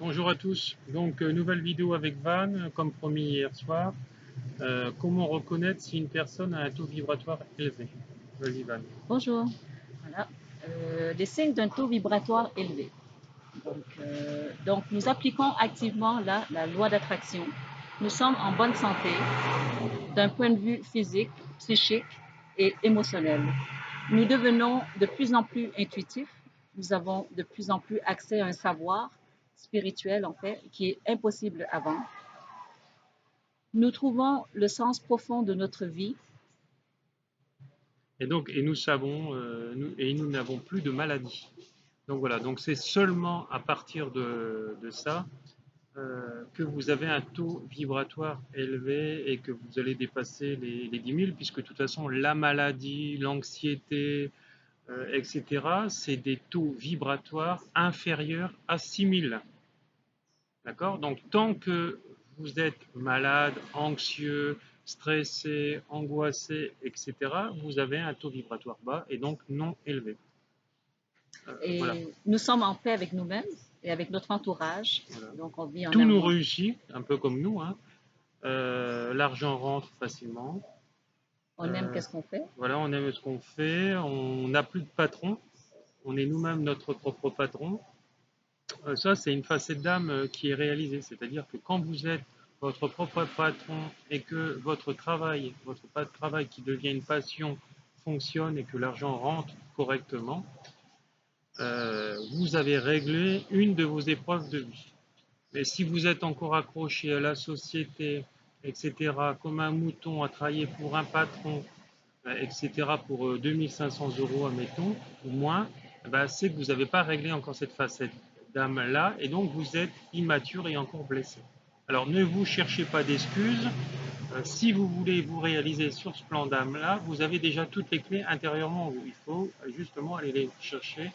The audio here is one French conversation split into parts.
Bonjour à tous, donc nouvelle vidéo avec Van, comme promis hier soir. Comment reconnaître si une personne a un taux vibratoire élevé? Vas-y Van. Bonjour. Voilà. Les signes d'un taux vibratoire élevé. Donc, nous appliquons activement la loi d'attraction. Nous sommes en bonne santé d'un point de vue physique, psychique et émotionnel. Nous devenons de plus en plus intuitifs. Nous avons de plus en plus accès à un savoir spirituel, en fait, qui est impossible avant. Nous trouvons le sens profond de notre vie. Et nous savons, nous n'avons plus de maladie. Donc voilà, donc c'est seulement à partir de ça que vous avez un taux vibratoire élevé et que vous allez dépasser les 10 000, puisque de toute façon la maladie, l'anxiété, etc., c'est des taux vibratoires inférieurs à 6 000. D'accord? Donc, tant que vous êtes malade, anxieux, stressé, angoissé, etc., vous avez un taux vibratoire bas et donc non élevé. Voilà. Et nous sommes en paix avec nous-mêmes et avec notre entourage. Voilà. Donc, on vit en Tout nous harmonie. réussit, un peu comme nous, hein. L'argent rentre facilement. On aime Euh, qu'est-ce qu'on fait. voilà, on aime ce qu'on fait. On n'a plus de patron. On est nous-mêmes notre propre patron. Ça, c'est une facette d'âme qui est réalisée. C'est-à-dire que quand vous êtes votre propre patron et que votre travail qui devient une passion fonctionne et que l'argent rentre correctement, vous avez réglé une de vos épreuves de vie. Mais si vous êtes encore accroché à la société, etc., comme un mouton à travailler pour un patron, etc., pour 2500 euros, admettons, ou moins, ben, c'est que vous n'avez pas réglé encore cette facette d'âme-là, et donc vous êtes immature et encore blessé. Alors ne vous cherchez pas d'excuses. Si vous voulez vous réaliser sur ce plan d'âme-là, vous avez déjà toutes les clés intérieurement en vous. Il faut justement aller les chercher,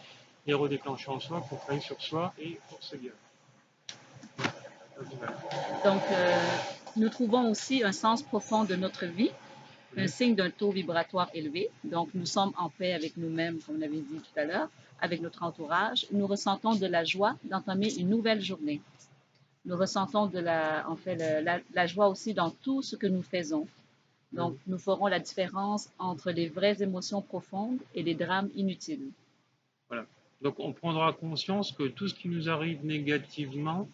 les redéclencher en soi pour travailler sur soi et pour se guérir. Donc, nous trouvons aussi un sens profond de notre vie, un signe d'un taux vibratoire élevé. Donc, nous sommes en paix avec nous-mêmes, comme on avait dit tout à l'heure, avec notre entourage. Nous ressentons de la joie d'entamer une nouvelle journée. Nous ressentons en fait, la joie aussi dans tout ce que nous faisons. Donc, nous ferons la différence entre les vraies émotions profondes et les drames inutiles. Voilà. Donc on prendra conscience que tout ce qui nous arrive négativement,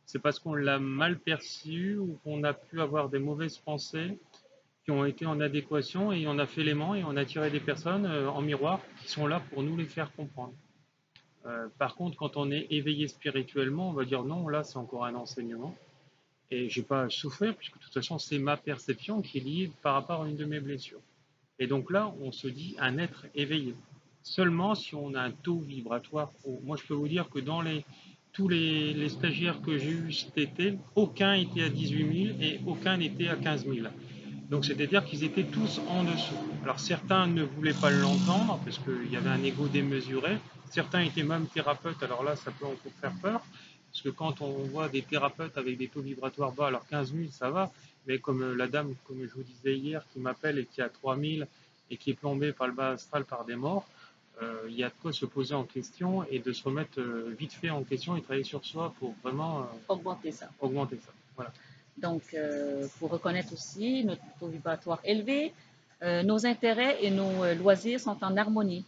c'est parce qu'on l'a mal perçu ou qu'on a pu avoir des mauvaises pensées qui ont été en adéquation et on a fait l'aimant et on a tiré des personnes en miroir qui sont là pour nous les faire comprendre. Par contre, quand on est éveillé spirituellement, on va dire non, là c'est encore un enseignement et j'ai pas à souffrir puisque de toute façon c'est ma perception qui est liée par rapport à une de mes blessures. Et donc là, on se dit un être éveillé. Seulement si on a un taux vibratoire haut. Moi, je peux vous dire que dans tous les stagiaires que j'ai eus cet été, aucun était à 18 000 et aucun n'était à 15 000. Donc, c'est-à-dire qu'ils étaient tous en dessous. Alors, certains ne voulaient pas l'entendre parce qu'il y avait un ego démesuré. Certains étaient même thérapeutes. Alors là, ça peut encore faire peur. Parce que quand on voit des thérapeutes avec des taux vibratoires bas, alors 15 000, ça va. Mais comme la dame, comme je vous disais hier, qui m'appelle et qui a 3 000 et qui est plombée par le bas astral par des morts, il y a de quoi se poser en question et de se remettre vite fait en question et travailler sur soi pour vraiment Augmenter ça. augmenter ça. Voilà. Donc, pour reconnaître aussi notre taux vibratoire élevé, nos intérêts et nos loisirs sont en harmonie.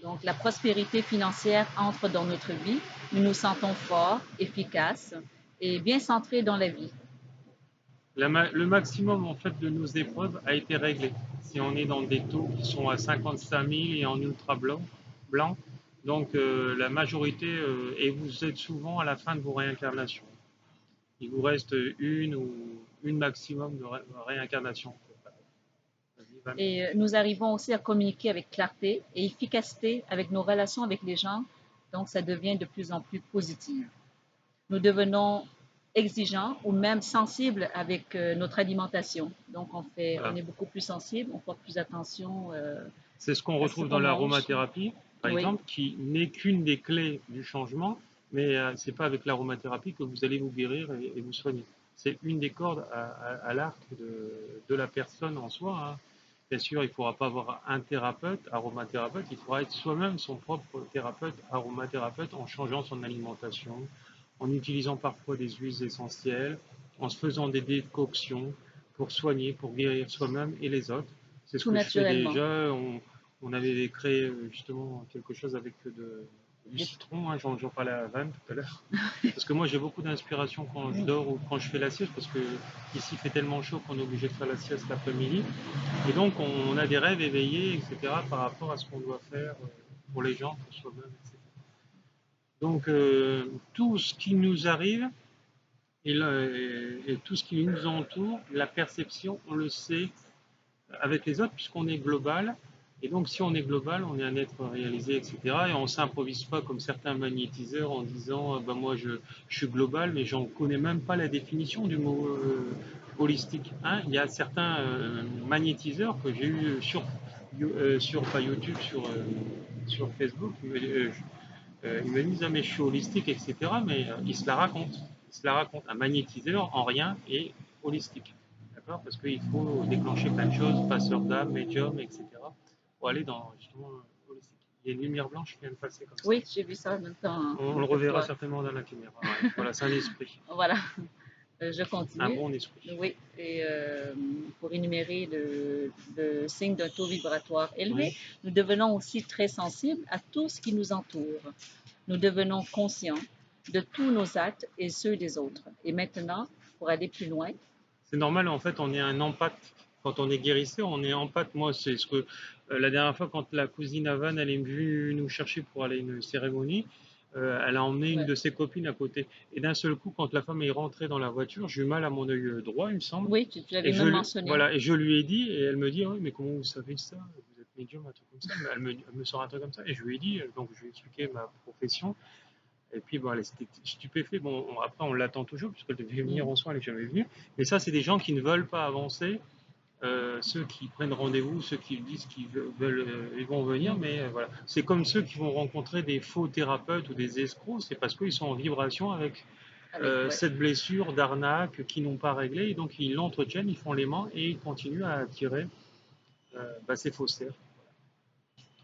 Donc, la prospérité financière entre dans notre vie. Nous nous sentons forts, efficaces et bien centrés dans la vie. Le maximum en fait de nos épreuves a été réglé. Si on est dans des taux qui sont à 55 000 et en ultra blanc donc la majorité, et vous êtes souvent à la fin de vos réincarnations. Il vous reste une maximum de réincarnations. Et nous arrivons aussi à communiquer avec clarté et efficacité avec nos relations avec les gens. Donc, ça devient de plus en plus positif. Nous devenons exigeants ou même sensibles avec notre alimentation. Donc, on Voilà. est beaucoup plus sensible, on porte plus attention C'est ce qu'on à ce retrouve qu'on dans mange. l'aromathérapie, par Oui, exemple, qui n'est qu'une des clés du changement, mais ce n'est pas avec l'aromathérapie que vous allez vous guérir et vous soigner. C'est une des cordes à l'arc de la personne en soi, hein. Bien sûr, il ne faudra pas avoir un thérapeute, aromathérapeute, il faudra être soi-même son propre thérapeute, aromathérapeute, en changeant son alimentation, en utilisant parfois des huiles essentielles, en se faisant des décoctions pour soigner, pour guérir soi-même et les autres. C'est ce tout que je fais naturellement. déjà. On avait créé justement quelque chose avec du Des- citron, hein, j'en parlais à Van tout à l'heure. Parce que moi j'ai beaucoup d'inspiration quand je Oui, dors ou quand je fais la sieste, parce que ici il fait tellement chaud qu'on est obligé de faire la sieste l'après-midi. Et donc on a des rêves éveillés, etc. par rapport à ce qu'on doit faire pour les gens, pour soi-même, etc. Donc tout ce qui nous arrive et tout ce qui nous entoure, la perception, on le sait avec les autres puisqu'on est global. Et donc si on est global, on est un être réalisé, etc. Et on ne s'improvise pas comme certains magnétiseurs en disant ben moi je suis global, mais j'en connais même pas la définition du mot holistique. Hein. Il y a certains magnétiseurs que j'ai eu sur pas YouTube, sur Facebook. Ils me disent, ah, mais je suis holistique, etc. Mais ils se la racontent. Ils se la racontent. Un magnétiseur en rien est holistique. D'accord. Parce qu'il faut déclencher plein de choses, passeur d'âme, médium, etc. pour aller dans justement holistique. Il y a une lumière blanche qui vient de passer comme ça. oui, j'ai vu ça en même temps On le que reverra toi. certainement dans la caméra. Ouais. Voilà, c'est un esprit. Voilà, je Un continue. bon esprit. Oui, et pour énumérer le signe d'un taux vibratoire élevé, Oui. nous devenons aussi très sensibles à tout ce qui nous entoure. Nous devenons conscients de tous nos actes et ceux des autres. Et maintenant, pour aller plus loin, C'est normal, en fait, on est un empathe. Quand on est guérisseur, on est empathe. Moi, c'est ce que la dernière fois, quand la cousine Avan, elle est venue nous chercher pour aller à une cérémonie, elle a emmené une ouais. de ses copines à côté. Et d'un seul coup, quand la femme est rentrée dans la voiture, j'ai eu mal à mon œil droit, il me semble. Oui, tu l'avais Et même mentionné. voilà, et je lui ai dit, et elle me dit, oui, mais comment vous savez ça? Vous êtes médium, un truc comme ça. Elle me sort un truc comme ça. Et je lui ai dit, donc je lui ai expliqué ma profession. Et puis, bon, elle était stupéfaite. Bon, après, on l'attend toujours, puisqu'elle devait venir Mm. en soin, elle n'est jamais venue. Mais ça, c'est des gens qui ne veulent pas avancer. Ceux qui prennent rendez-vous, ceux qui disent qu'ils veulent, ils vont venir, Mm. mais voilà. C'est comme ceux qui vont rencontrer des faux thérapeutes ou des escrocs, c'est parce qu'ils sont en vibration avec Avec, ouais. cette blessure d'arnaque qu'ils n'ont pas réglée, et donc ils l'entretiennent, ils font l'aimant et ils continuent à attirer ces faussaires.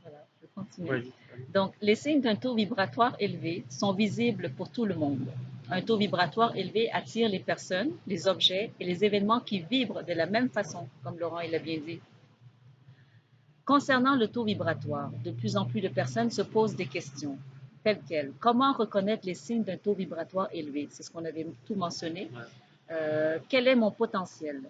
Voilà, je continue. Ouais, Donc, les signes d'un taux vibratoire élevé sont visibles pour tout le monde. Un taux vibratoire élevé attire les personnes, les objets et les événements qui vibrent de la même façon, comme Laurent l'a bien dit. Concernant le taux vibratoire, de plus en plus de personnes se posent des questions, telles quelles. Comment reconnaître les signes d'un taux vibratoire élevé? C'est ce qu'on avait tout mentionné. ouais. Quel est mon potentiel?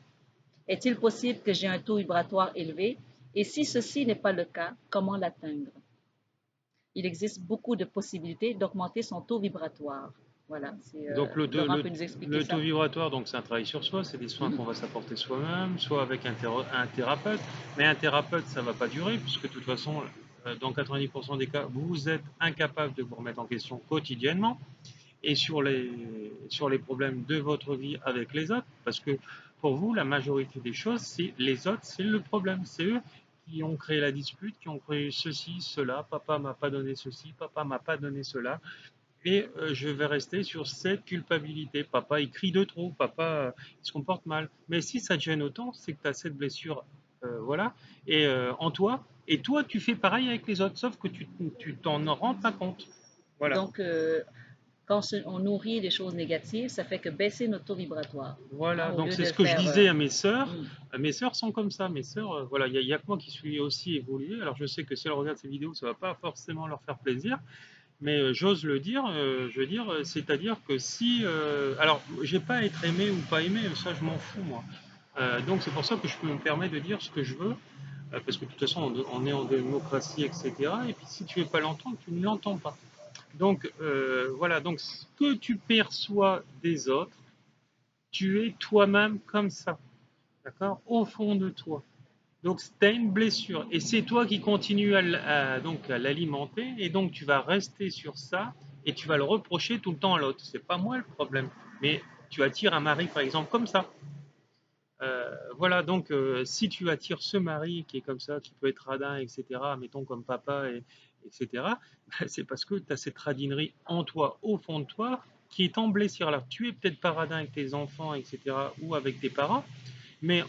Est-il possible que j'ai un taux vibratoire élevé? Et si ceci n'est pas le cas, comment l'atteindre? Il existe beaucoup de possibilités d'augmenter son taux vibratoire. Voilà, Donc Laurent peut nous expliquer le taux ça. vibratoire, donc c'est un travail sur soi, c'est des soins Mhm. qu'on va s'apporter soi-même, soit avec un thérapeute. Mais un thérapeute, ça ne va pas durer, puisque de toute façon, dans 90% des cas, vous êtes incapable de vous remettre en question quotidiennement et sur les problèmes de votre vie avec les autres, parce que pour vous, la majorité des choses, c'est les autres, c'est le problème. C'est eux qui ont créé la dispute, qui ont créé ceci, cela. Papa m'a pas donné ceci, papa m'a pas donné cela. Et je vais rester sur cette culpabilité. Papa, il crie de trop, papa, il se comporte mal. Mais si ça te gêne autant, c'est que tu as cette blessure, voilà, et en toi. Et toi, tu fais pareil avec les autres, sauf que tu t'en rends pas compte. Voilà. Donc, quand on nourrit des choses négatives, ça fait que baisser notre taux vibratoire. Hein, Voilà, au donc lieu c'est de ce que je faire. disais à mes sœurs. Hmm, Mes sœurs sont comme ça. Mes sœurs, voilà, y a que moi qui suis aussi évolué. Alors je sais que si elles regardent ces vidéos, ça va pas forcément leur faire plaisir. Mais j'ose le dire, je veux dire, c'est-à-dire que si, alors, j'ai pas à être aimé ou pas aimé, ça je m'en fous moi. Donc c'est pour ça que je peux me permettre de dire ce que je veux, parce que de toute façon on est en démocratie, etc. Et puis si tu veux pas l'entendre, tu ne l'entends pas. Donc voilà, donc ce que tu perçois des autres, tu es toi-même comme ça, d'accord, au fond de toi. Donc, tu as une blessure et c'est toi qui continues donc, à l'alimenter et donc tu vas rester sur ça et tu vas le reprocher tout le temps à l'autre. C'est pas moi le problème, mais tu attires un mari par exemple comme ça. Voilà, donc si tu attires ce mari qui est comme ça, qui peut être radin, etc., mettons comme papa, etc., c'est parce que tu as cette radinerie en toi, au fond de toi, qui est en blessure. Alors, tu es peut-être pas radin avec tes enfants, etc., ou avec tes parents, mais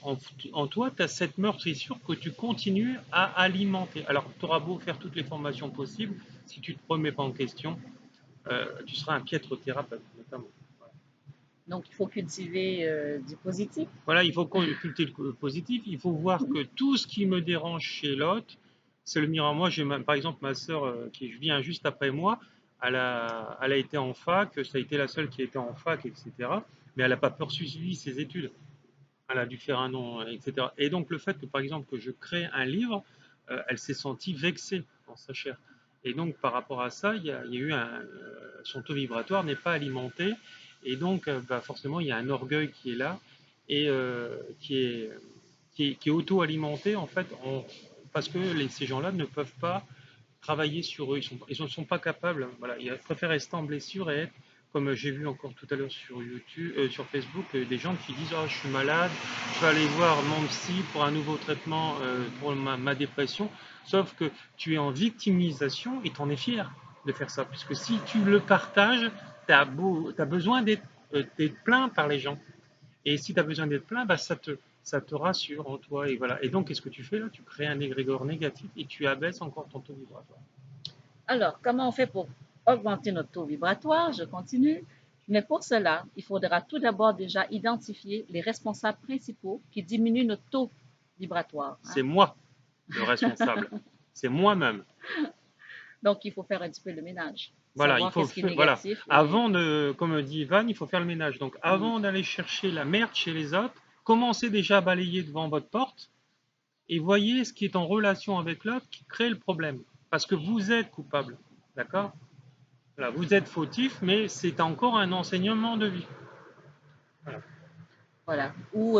en toi, tu as cette meurtrissure que tu continues à alimenter. Alors, tu auras beau faire toutes les formations possibles, si tu ne te remets pas en question, tu seras un piètre thérapeute, notamment. Donc, il faut cultiver du positif. Voilà, il faut cultiver le positif. Il faut voir que tout ce qui me dérange chez l'autre, c'est le miroir. Moi, par exemple, ma sœur qui vient juste après moi, elle a été en fac, ça a été la seule qui a été en fac, etc. Mais elle n'a pas poursuivi ses études. Elle a dû faire un an, etc. Et donc, le fait que, par exemple, que je crée un livre, elle s'est sentie vexée dans sa chair. Et donc, par rapport à ça, il y a eu son taux vibratoire n'est pas alimenté. Et donc, bah, forcément, il y a un orgueil qui est là et qui est auto-alimenté, en fait, parce que ces gens-là ne peuvent pas travailler sur eux. Ils ne sont pas capables. Voilà, ils préfèrent rester en blessure et être, comme j'ai vu encore tout à l'heure sur YouTube, sur Facebook, des gens qui disent oh, je suis malade, je vais aller voir mon psy pour un nouveau traitement pour ma dépression. Sauf que tu es en victimisation et tu en es fier de faire ça. Puisque si tu le partages, tu as besoin d'être plaint par les gens. Et si tu as besoin d'être plein, bah, ça te rassure en toi. Et, voilà. Et donc, qu'est-ce que tu fais là? Tu crées un égrégore négatif et tu abaisses encore ton taux vibratoire. Alors, comment on fait pour augmenter notre taux vibratoire? Je continue. Mais pour cela, il faudra tout d'abord déjà identifier les responsables principaux qui diminuent notre taux vibratoire. C'est moi le responsable. C'est moi-même. Donc, il faut faire un petit peu le ménage. Voilà, Savoir qu'est-ce qui est voilà. négatif. Avant de, comme dit Ivan, il faut faire le ménage. Donc, avant d'aller chercher la merde chez les autres, commencez déjà à balayer devant votre porte et voyez ce qui est en relation avec l'autre qui crée le problème. Parce que vous êtes coupable. D'accord? Voilà, vous êtes fautif, mais c'est encore un enseignement de vie. Voilà. Voilà. Ou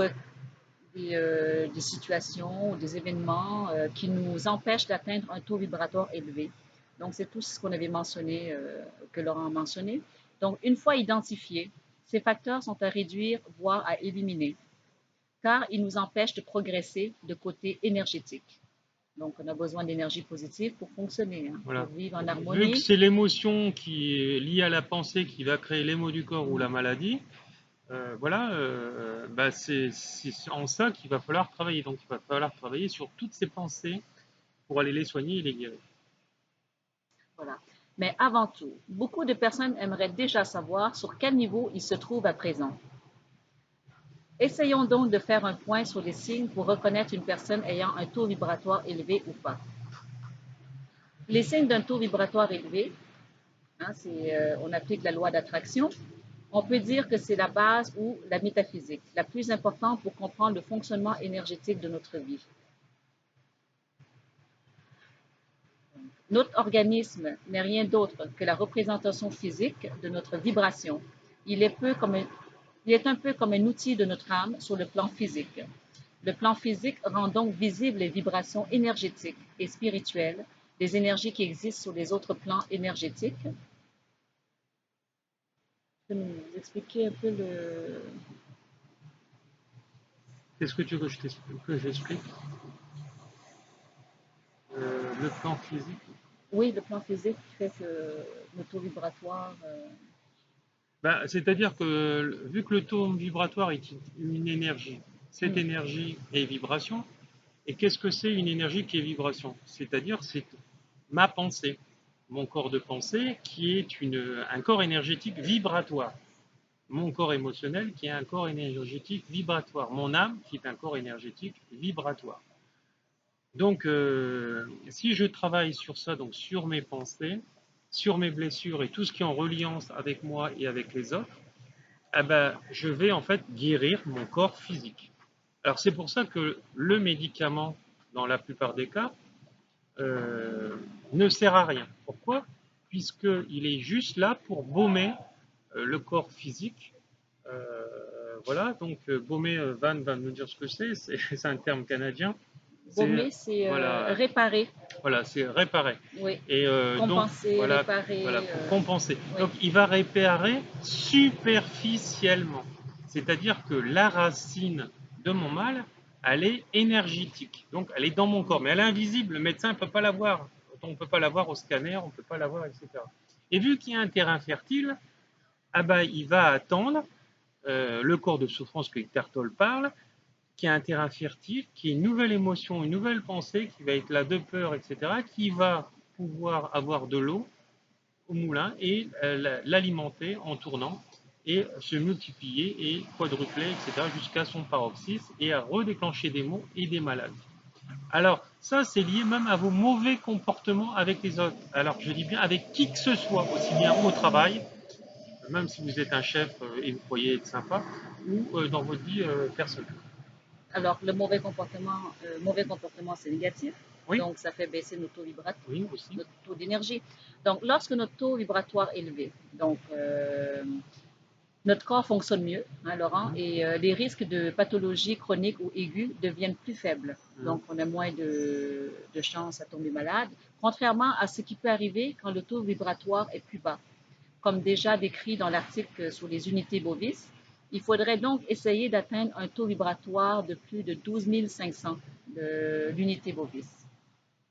des situations ou des événements qui nous empêchent d'atteindre un taux vibratoire élevé. Donc, c'est tout ce qu'on avait mentionné, que Laurent a mentionné. Donc, une fois identifiés, ces facteurs sont à réduire, voire à éliminer, car ils nous empêchent de progresser de côté énergétique. Donc, on a besoin d'énergie positive pour fonctionner, hein, Voilà. pour vivre en Vu que harmonie. c'est l'émotion qui est liée à la pensée qui va créer les maux du corps ou la maladie, voilà, bah c'est en ça qu'il va falloir travailler. Donc il va falloir travailler sur toutes ces pensées pour aller les soigner et les guérir. Voilà. Mais avant tout, beaucoup de personnes aimeraient déjà savoir sur quel niveau ils se trouvent à présent. Essayons donc de faire un point sur les signes pour reconnaître une personne ayant un taux vibratoire élevé ou pas. Les signes d'un taux vibratoire élevé, hein, on applique la loi d'attraction. On peut dire que c'est la base ou la métaphysique, la plus importante pour comprendre le fonctionnement énergétique de notre vie. Notre organisme n'est rien d'autre que la représentation physique de notre vibration. Il est un peu comme un outil de notre âme sur le plan physique. Le plan physique rend donc visibles les vibrations énergétiques et spirituelles, les énergies qui existent sur les autres plans énergétiques. Je peux nous expliquer un peu le... Qu'est-ce que tu veux que j'explique le plan physique. Oui, le plan physique qui fait que le taux vibratoire... Bah, c'est-à-dire que vu que le taux vibratoire est une énergie, cette énergie est vibration. Et qu'est-ce que c'est une énergie qui est vibration? C'est-à-dire c'est ma pensée, mon corps de pensée qui est un corps énergétique vibratoire. Mon corps émotionnel qui est un corps énergétique vibratoire. Mon âme qui est un corps énergétique vibratoire. Donc, si je travaille sur ça, donc sur mes pensées, sur mes blessures et tout ce qui est en reliance avec moi et avec les autres, eh ben, je vais en fait guérir mon corps physique. Alors, c'est pour ça que le médicament, dans la plupart des cas, ne sert à rien. Pourquoi? Puisqu'il est juste là pour baumer le corps physique. Voilà, donc baumer, Van va nous dire ce que c'est un terme canadien. C'est Baumer, c'est voilà, réparer. voilà, c'est réparer. Oui. Et donc Compenser, voilà, réparer. voilà pour compenser. Oui. Donc il va réparer superficiellement, c'est-à-dire que la racine de mon mal, elle est énergétique, donc elle est dans mon corps, mais elle est invisible. Le médecin ne peut pas la voir. On ne peut pas la voir au scanner, on ne peut pas la voir, etc. Et vu qu'il y a un terrain fertile, ah ben, il va attendre le corps de souffrance que Tertol parle, qui a un terrain fertile, qui est une nouvelle émotion, une nouvelle pensée, qui va être là de peur, etc., qui va pouvoir avoir de l'eau au moulin et l'alimenter en tournant et se multiplier et quadrupler, etc., jusqu'à son paroxysme et à redéclencher des maux et des maladies. Alors, ça, c'est lié même à vos mauvais comportements avec les autres. Alors, je dis bien avec qui que ce soit, aussi bien au travail, même si vous êtes un chef et vous croyez être sympa, ou dans votre vie personnelle. Alors, le mauvais comportement, c'est négatif. Oui, Donc, ça fait baisser notre taux vibratoire, oui, aussi. notre taux d'énergie. Donc, lorsque notre taux vibratoire est élevé, donc notre corps fonctionne mieux, hein, Laurent, et les risques de pathologies chroniques ou aiguës deviennent plus faibles. Donc, on a moins de chances à tomber malade, contrairement à ce qui peut arriver quand le taux vibratoire est plus bas. Comme déjà décrit dans l'article sur les unités bovis, il faudrait donc essayer d'atteindre un taux vibratoire de plus de 12 500 de l'unité bovis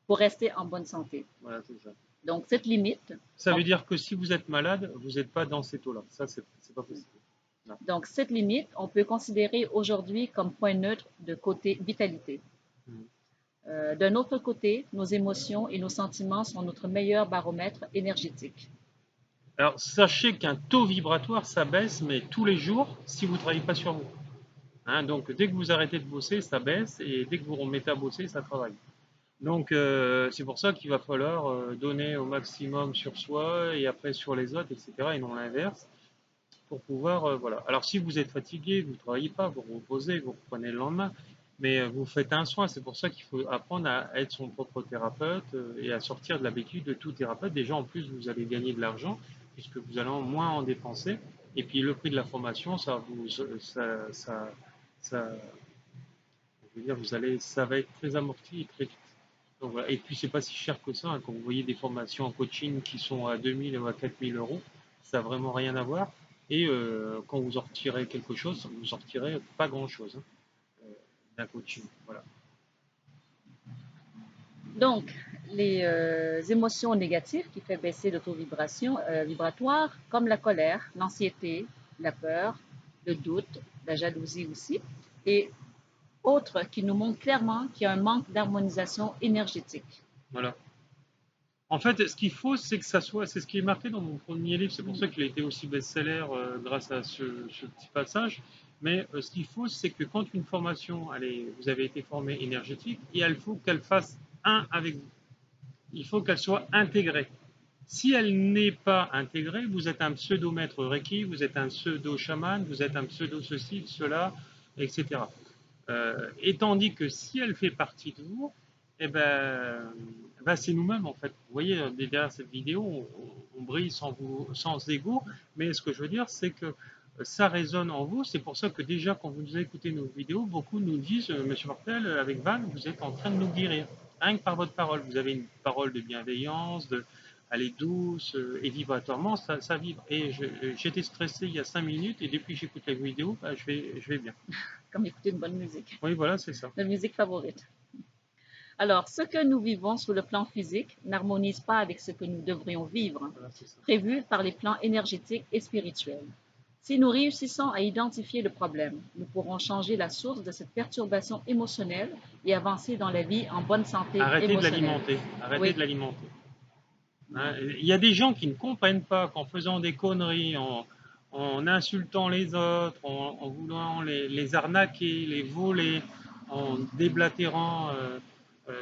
pour rester en bonne santé. Voilà, c'est ça. Donc, cette limite, Ça veut dire que si vous êtes malade, vous n'êtes pas dans ces taux-là. Ça, c'est pas possible. Non. donc, cette limite, on peut considérer aujourd'hui comme point neutre de côté vitalité. D'un autre côté, nos émotions et nos sentiments sont notre meilleur baromètre énergétique. Alors, sachez qu'un taux vibratoire, ça baisse, mais tous les jours, si vous ne travaillez pas sur vous. Hein, donc, dès que vous arrêtez de bosser, ça baisse, et dès que vous remettez à bosser, ça travaille. Donc, c'est pour ça qu'il va falloir donner au maximum sur soi, et après sur les autres, etc., et non l'inverse, pour pouvoir, voilà. Alors, si vous êtes fatigué, vous ne travaillez pas, vous reposez, vous reprenez le lendemain, mais vous faites un soin. C'est pour ça qu'il faut apprendre à être son propre thérapeute et à sortir de l'habitude de tout thérapeute. Déjà, en plus, vous allez gagner de l'argent puisque vous allez moins en dépenser. Et puis, le prix de la formation, ça je veux dire, ça va être très amorti et très vite. Donc, voilà. Et puis, c'est pas si cher que ça, hein. Quand vous voyez des formations en coaching qui sont à 2000 ou à 4000 euros, ça n'a vraiment rien à voir. Et quand vous en retirez quelque chose, vous en retirez pas grand-chose, hein, d'un coaching. Voilà. Donc, les émotions négatives qui font baisser le taux vibratoire, comme la colère, l'anxiété, la peur, le doute, la jalousie aussi, et autres qui nous montrent clairement qu'il y a un manque d'harmonisation énergétique. Voilà. En fait, ce qu'il faut, c'est que ça soit, c'est ce qui est marqué dans mon premier livre, c'est pour ça qu'il a été aussi best-seller grâce à ce petit passage. Mais ce qu'il faut, c'est que quand une formation, vous avez été formé énergétique, et il faut qu'elle fasse un avec vous. Il faut qu'elle soit intégrée. Si elle n'est pas intégrée, vous êtes un pseudo-maître Reiki, vous êtes un pseudo-chaman, vous êtes un pseudo-ceci, cela, etc. Et tandis que si elle fait partie de vous, eh ben, c'est nous-mêmes en fait. Vous voyez, derrière cette vidéo, on brille sans ego, mais ce que je veux dire, c'est que ça résonne en vous. C'est pour ça que déjà, quand vous écoutez nos vidéos, beaucoup nous disent, Monsieur Martel, avec Van, vous êtes en train de nous guérir. Rien que par votre parole. Vous avez une parole de bienveillance, elle est douce et vibratoirement, ça vibre. Et j'étais stressé il y a 5 minutes et depuis que j'écoute la vidéo, bah, je vais bien. Comme écouter une bonne musique. Oui, voilà, c'est ça. Notre musique favorite. Alors, ce que nous vivons sur le plan physique n'harmonise pas avec ce que nous devrions vivre, Voilà, prévu par les plans énergétiques et spirituels. Si nous réussissons à identifier le problème, nous pourrons changer la source de cette perturbation émotionnelle et avancer dans la vie en bonne santé Arrêtez de émotionnelle. l'alimenter. Arrêtez Oui. de l'alimenter. Hein, il y a des gens qui ne comprennent pas qu'en faisant des conneries, en insultant les autres, en voulant les arnaquer, les voler, en déblatérant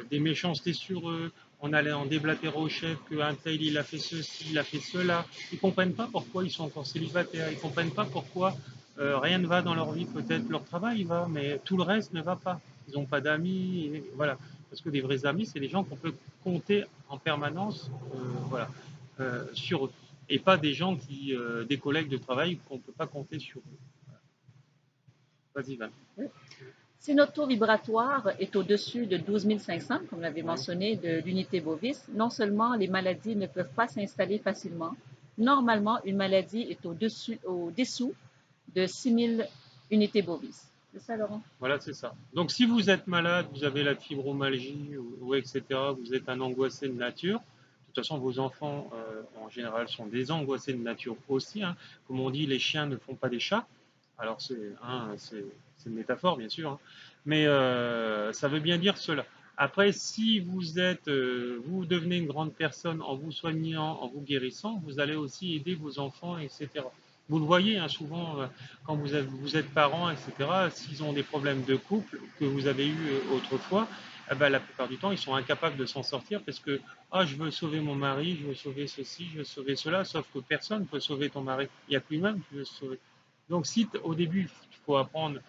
des méchancetés sur eux, en allant déblatérer au chef qu'un tel il a fait ceci, il a fait cela. Ils ne comprennent pas pourquoi ils sont encore célibataires, ils ne comprennent pas pourquoi rien ne va dans leur vie. Peut-être leur travail va, mais tout le reste ne va pas. Ils n'ont pas d'amis, voilà. Parce que des vrais amis, c'est des gens qu'on peut compter en permanence, voilà, sur eux. Et pas des gens des collègues de travail qu'on ne peut pas compter sur eux. Vas-y, Van. Si notre taux vibratoire est au-dessus de 12 500, comme l'avait Ouais. mentionné, de l'unité bovis, non seulement les maladies ne peuvent pas s'installer facilement, normalement, une maladie est au-dessous de 6 000 unités bovis. C'est ça, Laurent? Voilà, c'est ça. Donc, si vous êtes malade, vous avez la fibromyalgie ou etc., vous êtes un angoissé de nature. De toute façon, vos enfants, en général, sont des angoissés de nature aussi, hein. Comme on dit, les chiens ne font pas des chats. Alors, c'est une métaphore, bien sûr, hein. Mais ça veut bien dire cela. Après, si vous devenez une grande personne en vous soignant, en vous guérissant, vous allez aussi aider vos enfants, etc. Vous le voyez hein, souvent quand vous êtes parents, etc. S'ils ont des problèmes de couple que vous avez eu autrefois, eh ben, la plupart du temps, ils sont incapables de s'en sortir parce que ah, je veux sauver mon mari, je veux sauver ceci, je veux sauver cela, sauf que personne ne peut sauver ton mari. Il n'y a que lui-même qui veut se sauver. Donc, si au début, il faut apprendre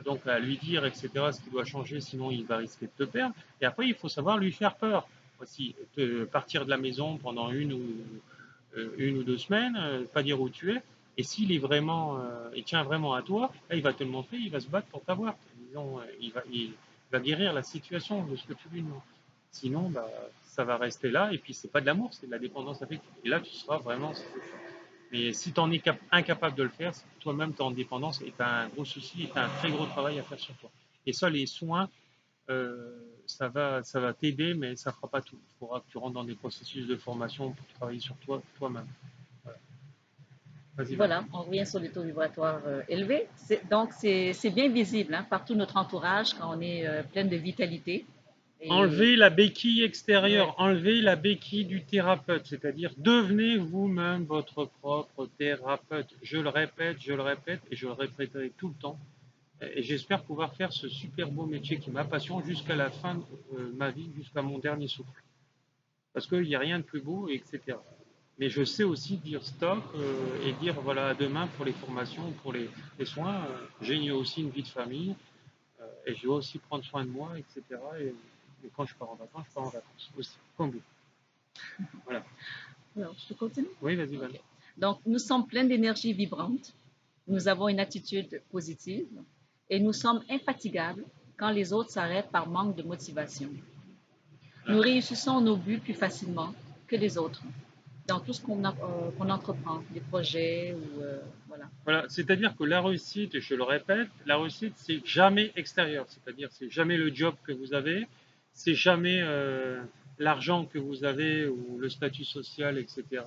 donc à lui dire, etc., ce qui doit changer, sinon il va risquer de te perdre. Et après, il faut savoir lui faire peur aussi, partir de la maison pendant une ou 2 semaines, pas dire où tu es. Et s'il est vraiment, il tient vraiment à toi, là, il va te le montrer, il va se battre pour t'avoir. Disons, il va guérir la situation de ce que tu lui demandes. Sinon, bah, ça va rester là. Et puis, c'est pas de l'amour, c'est de la dépendance affective. Et là, tu seras vraiment. Mais si tu en es incapable de le faire, c'est que toi-même tu es en dépendance et tu as un gros souci et tu as un très gros travail à faire sur toi. Et ça, les soins, ça va t'aider, mais ça ne fera pas tout. Il faudra que tu rentres dans des processus de formation pour travailler sur toi, toi-même. Voilà. Vas-y, Van. Voilà, on revient sur les taux vibratoires élevés. Donc, c'est bien visible hein, par tout notre entourage quand on est pleine de vitalité. Et Enlevez la béquille extérieure, ouais, enlevez la béquille du thérapeute, c'est-à-dire devenez vous-même votre propre thérapeute. Je le répète et je le répéterai tout le temps. Et j'espère pouvoir faire ce super beau métier qui est ma passion jusqu'à la fin de ma vie, jusqu'à mon dernier souffle. Parce qu'il n'y a rien de plus beau, etc. Mais je sais aussi dire stop et dire voilà à demain pour les formations, pour les soins. J'ai aussi une vie de famille et je dois aussi prendre soin de moi, etc. Et quand je pars en vacances, je pars en vacances aussi, comme vous. Voilà. alors, je continue. Oui, vas-y, Van. Ok. Donc, nous sommes pleins d'énergie vibrante, nous avons une attitude positive et nous sommes infatigables quand les autres s'arrêtent par manque de motivation. Nous Voilà. réussissons nos buts plus facilement que les autres dans tout ce qu'on entreprend, des projets ou voilà. Voilà, c'est-à-dire que la réussite, et je le répète, la réussite, c'est jamais extérieur. C'est-à-dire, c'est jamais le job que vous avez, c'est jamais l'argent que vous avez ou le statut social, etc.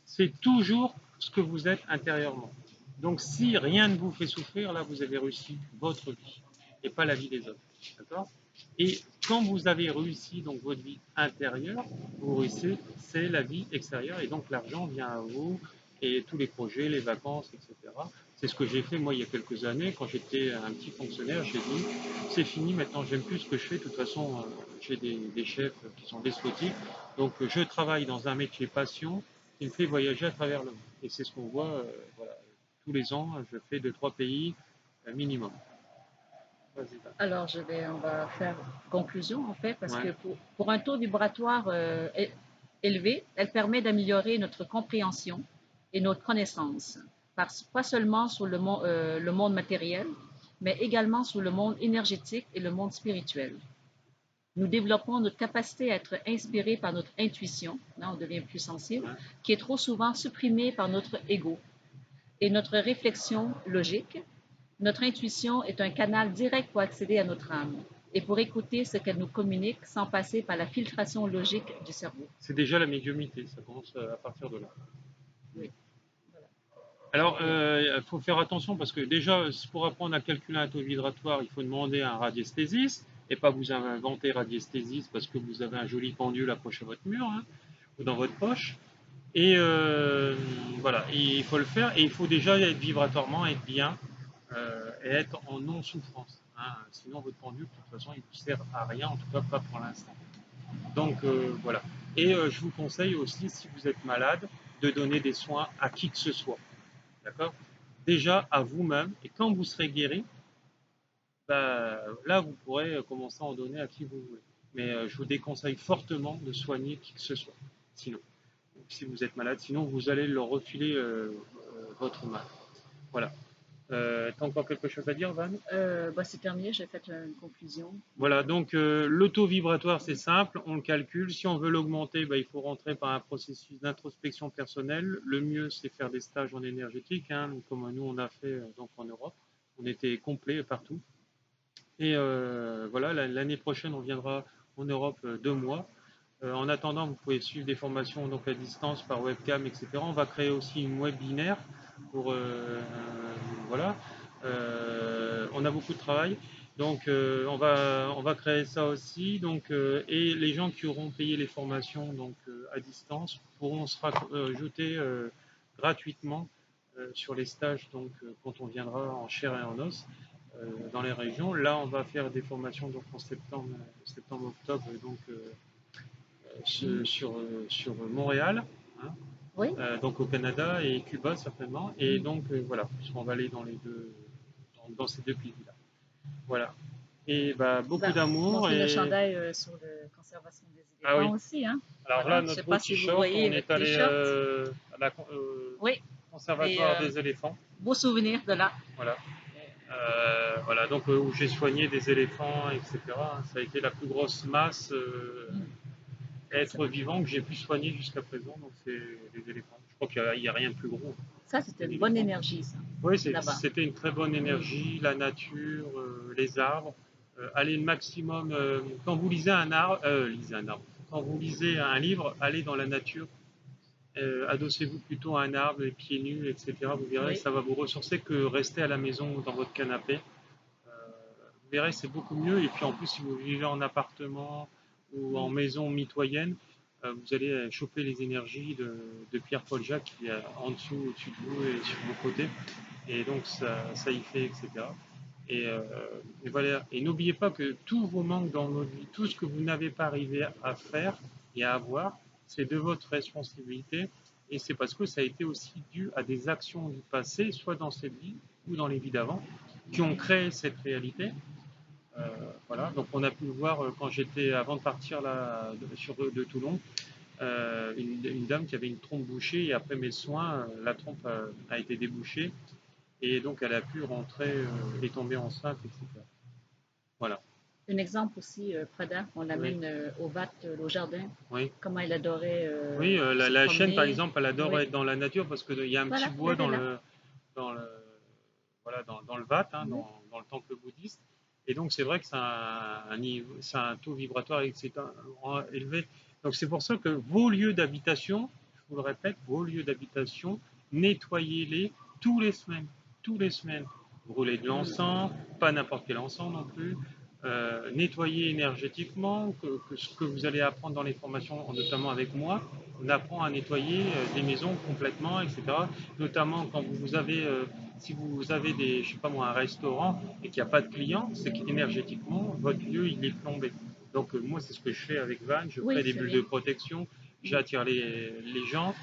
C'est toujours ce que vous êtes intérieurement. Donc, si rien ne vous fait souffrir, là, vous avez réussi votre vie et pas la vie des autres. D'accord? Et quand vous avez réussi donc votre vie intérieure, vous réussissez, c'est la vie extérieure et donc l'argent vient à vous et tous les projets, les vacances, etc. C'est ce que j'ai fait moi il y a quelques années quand j'étais un petit fonctionnaire. J'ai dit c'est fini maintenant, j'aime plus ce que je fais. De toute façon, j'ai des chefs qui sont despotiques, donc je travaille dans un métier passion qui me fait voyager à travers le monde. Et c'est ce qu'on voit, voilà, tous les ans, je fais 2, 3 pays minimum. Vas-y, va. Alors, on va faire conclusion en fait, parce Ouais. que pour un taux vibratoire élevé, elle permet d'améliorer notre compréhension et notre connaissance, pas seulement sur le monde matériel, mais également sur le monde énergétique et le monde spirituel. Nous développons notre capacité à être inspirés par notre intuition, là on devient plus sensible, Ouais. qui est trop souvent supprimée par notre ego et notre réflexion logique. Notre intuition est un canal direct pour accéder à notre âme et pour écouter ce qu'elle nous communique sans passer par la filtration logique du cerveau. C'est déjà la médiumnité, ça commence à partir de là. Oui, voilà. Alors, Et, il faut faire attention parce que déjà, pour apprendre à calculer un taux vibratoire, il faut demander à un radiesthésiste et pas vous inventer radiesthésiste parce que vous avez un joli pendule accroché à votre mur hein, ou dans votre poche. Et voilà, il faut le faire et il faut déjà être vibratoirement, être bien et être en non-souffrance. Hein. Sinon, votre pendule, de toute façon, il ne vous sert à rien, en tout cas pas pour l'instant. Donc voilà. Et je vous conseille aussi, si vous êtes malade, de donner des soins à qui que ce soit. D'accord? Déjà à vous-même. Et quand vous serez guéri, bah, là, vous pourrez commencer à en donner à qui vous voulez. Mais je vous déconseille fortement de soigner qui que ce soit. Sinon, si vous êtes malade, sinon vous allez leur refiler votre mal. Voilà. T'as encore quelque chose à dire, Van? bah, c'est terminé, j'ai fait une conclusion. Voilà, donc le taux vibratoire, c'est simple, on le calcule. Si on veut l'augmenter, bah, il faut rentrer par un processus d'introspection personnelle. Le mieux, c'est faire des stages en énergétique, hein, comme nous on a fait donc en Europe. On était complet partout. Et voilà, l'année prochaine, on viendra en Europe 2 mois. En attendant, vous pouvez suivre des formations donc à distance par webcam, etc. On va créer aussi une webinaire pour voilà. On a beaucoup de travail. Donc on va créer ça aussi. Donc, et les gens qui auront payé les formations donc, à distance pourront se rajouter gratuitement sur les stages donc, quand on viendra en chair et en os dans les régions. Là, on va faire des formations donc, en septembre-octobre donc, sur Montréal, hein, Oui. donc au Canada et Cuba certainement. Et donc voilà, puisqu'on va aller dans les deux, dans ces deux pays-là. Voilà. Et bah, Vous beaucoup avez d'amour montré le et chandail sur la conservation des ah éléphants oui. aussi, hein. Alors là, Voilà. Je ne sais notre pas si vous t-shirt, voyez on le est allé t-shirt. à la Oui. Des conservatoire des éléphants. beaux souvenirs de là. Voilà. Voilà, donc où j'ai soigné des éléphants, etc. Ça a été la plus grosse masse Ça, être vivant que j'ai pu soigner jusqu'à présent. Donc c'est les éléphants. Je crois qu'il n'y a rien de plus gros ça c'était qu'un une bonne éléphant. énergie, ça, Oui, là-bas. c'était une très bonne énergie, la nature, les arbres. Allez le maximum. Quand vous lisez un arbre. Quand vous lisez un livre, allez dans la nature. Adossez-vous plutôt à un arbre, les pieds nus, etc. Vous verrez, Oui. ça va vous ressourcer que rester à la maison ou dans votre canapé. Vous verrez, c'est beaucoup mieux. Et puis en plus, si vous vivez en appartement ou en Mm. maison mitoyenne, vous allez choper les énergies de Pierre-Paul Jacques qui est en dessous, au-dessus de vous et sur vos côtés. Et donc ça y fait, etc. Et, euh, et voilà. Et n'oubliez pas que tous vos manques dans votre vie, tout ce que vous n'avez pas arrivé à faire et à avoir, c'est de votre responsabilité. Et c'est parce que ça a été aussi dû à des actions du passé, soit dans cette vie ou dans les vies d'avant, qui ont créé cette réalité. Euh, voilà. Donc on a pu le voir quand j'étais, avant de partir là, de Toulon, une dame qui avait une trompe bouchée et après mes soins, la trompe a été débouchée et donc elle a pu rentrer et tomber enceinte, etc. Voilà. Un exemple aussi, Prada, on Oui, l'amène au VAT, au jardin, oui. comment elle adorait Oui, se la chienne, par promener. exemple, elle adore Oui, être dans la nature parce qu'il y a un petit voilà, bois elle est là. dans le, voilà, dans le vat, hein, Oui. dans le temple bouddhiste. Et donc, c'est vrai que c'est un taux vibratoire élevé. Donc, c'est pour ça que vos lieux d'habitation, je vous le répète, vos lieux d'habitation, nettoyez-les tous les semaines. Tous les semaines. Brûlez de Mm. l'encens, pas n'importe quel encens non plus. Nettoyer énergétiquement, que ce que vous allez apprendre dans les formations, notamment avec moi, on apprend à nettoyer des maisons complètement, etc. Notamment quand vous avez, si vous avez des, je sais pas moi, un restaurant et qu'il n'y a pas de clients, c'est qu'énergétiquement, votre lieu, il est plombé. Donc moi, c'est ce que je fais avec Van, je crée Oui, des c'est bulles de bien. protection, Mm. j'attire les gens,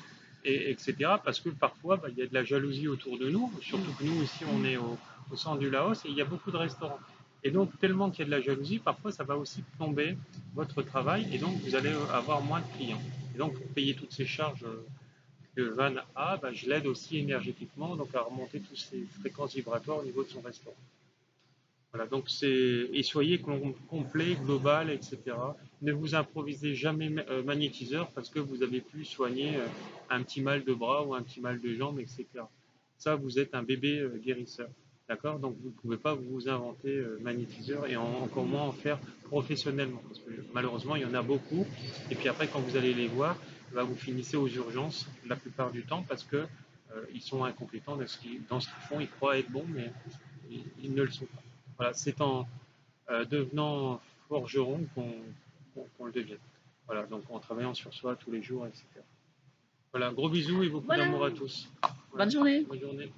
etc. Parce que parfois, bah, il y a de la jalousie autour de nous, surtout que nous, ici, on est au centre du Laos et il y a beaucoup de restaurants. Et donc, tellement qu'il y a de la jalousie, parfois, ça va aussi plomber votre travail et donc vous allez avoir moins de clients. Et donc, pour payer toutes ces charges que Van a, bah, je l'aide aussi énergétiquement donc à remonter toutes ces fréquences vibratoires au niveau de son restaurant. Voilà, donc c'est et soyez complet, global, etc. Ne vous improvisez jamais magnétiseur parce que vous avez pu soigner un petit mal de bras ou un petit mal de jambe, etc. Ça, vous êtes un bébé guérisseur. D'accord. Donc vous ne pouvez pas vous inventer magnétiseur et encore moins en faire professionnellement. Parce que malheureusement, il y en a beaucoup. Et puis après, quand vous allez les voir, bah, vous finissez aux urgences la plupart du temps parce que ils sont incompétents dans ce qu'ils font. Ils croient être bons, mais ils ne le sont pas. Voilà, c'est en devenant forgeron qu'on le devient. Voilà, donc en travaillant sur soi tous les jours, etc. Voilà, gros bisous et beaucoup Voilà. d'amour à tous. Voilà, Bonne journée. bonne journée.